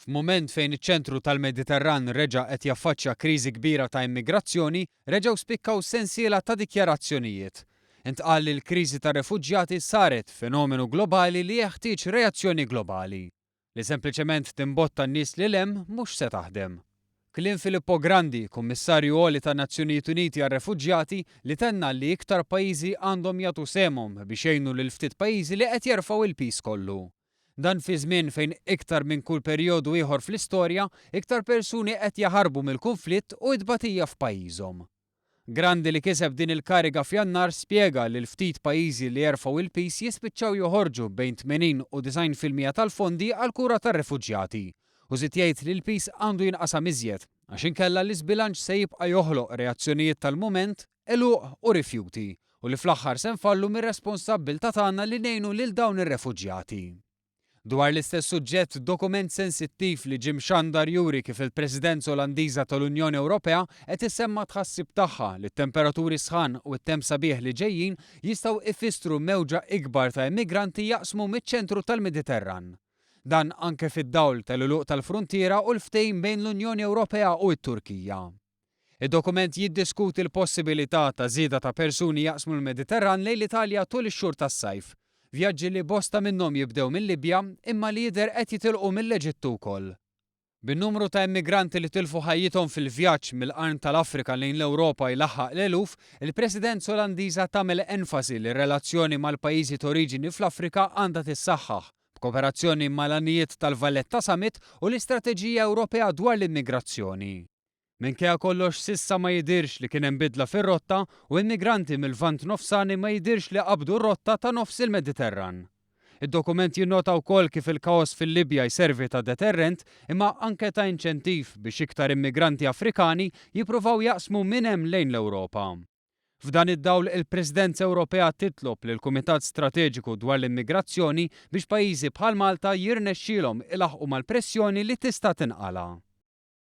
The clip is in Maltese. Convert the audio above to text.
F'mument fejn iċ-ċentru tal-Mediterran reġa' qed jaffaċċja kriżi kbira ta' immigrazzjoni, reġgħu spikkaw sensiela ta' dikjarazzjonijiet. Intqal li l-kriżi ta' refuġjati saret fenomenu globali li jeħtieġ reazzjoni globali. Li sempliċement timbotta n-nies lil hemm mhux se taħdem. Kliem Filippo Grandi, Kummissarju Għoli tan-Nazzjonijiet Uniti għar-Refuġjati, li tenna li iktar pajjiżi għandhom jagħtu semhom biex jgħinu lil ftit pajjiżi li qed jerfgħu il-piż kollu. Dan fi żmien fejn iktar minn kull perjodu ieħor fl-istorja, iktar persuni qed jaħarbu mill-kunflitt u t-tbatija f'pajjiżhom. Grandi li kiseb din il-kariga f'Jannar spjega li l-ftit pajjiżi li jerfgħu il-piż jispiċċaw joħorġu bejn 80 u 90% tal-fondi għall-kura tar-refuġjati. U żied jgħid li l-piż għandu jinqasam iżjed għax inkella l-iżbilanċ se jibqa' joħloq reazzjonijiet tal-mument, eluq u rifjuti, u li fl-aħħar se nfallu mir-responsabbiltà tagħna li ngħinu lil dawn ir-refuġjati. Dwar l-istess suġġett, dokument sensittiv li ġie mxandar juri kif il-Presidenza Olandiża tal-Unjoni Ewropea qed issemma tħassib tagħha li t-temperaturi sħan u t-temp sabiħ li ġejjin jistgħu ifissru mewġa ikbar ta' immigranti jaqsmu miċ-ċentru tal-Mediterran. Dan anke fid-dawl tal-għuluq tal-fruntiera u l-ftehim bejn l-Unjoni Ewropea u t-Turkija. Id-dokument jiddiskuti l-possibilità ta' żieda ta' persuni jaqsmu l-Mediterran lejn l-Italja tul ix-xhur tas-sajf. Vjaġġi li bosta minnhom jibdew mill-Libja imma li jidher qed jitilqu mill-Eġittu wkoll. Bin-numru ta' immigranti li tilfu ħajjithom fil-vjaġġ mill-qarn tal-Afrika lejn l-Ewropa jlaħħaq l-eluf, il-Presidenza Olandiża tagħmel enfasi li r-relazzjoni mal-pajjiżi ta' oriġini fl-Afrika għandha tissaħħaħ b'kooperazzjoni mal-għanijiet tal-Valletta Summit u l-Istrateġija Ewropea dwar l-immigrazzjoni. Minkejja kollox s'issa ma jidhirx li kien hemm bidla fir-rotta u immigranti mill-Lvant Nofsani ma jidhirx li qabdu r-rotta ta' nofs il-Mediterran. Id-dokument jinnota wkoll kif il-kaos fil-Libja jservi ta' deterrent imma anke ta' inċentiv biex iktar immigranti Afrikani jippruvaw jaqsmu minn hemm lejn l-Ewropa. F'dan id-dawl il-Presidenza Ewropea titlob lil Kumitat Strateġiku dwar l-Immigrazzjoni biex pajjiżi bħal Malta jirnexxielhom ilaħqu mal-pressjoni li tista' tinqala'.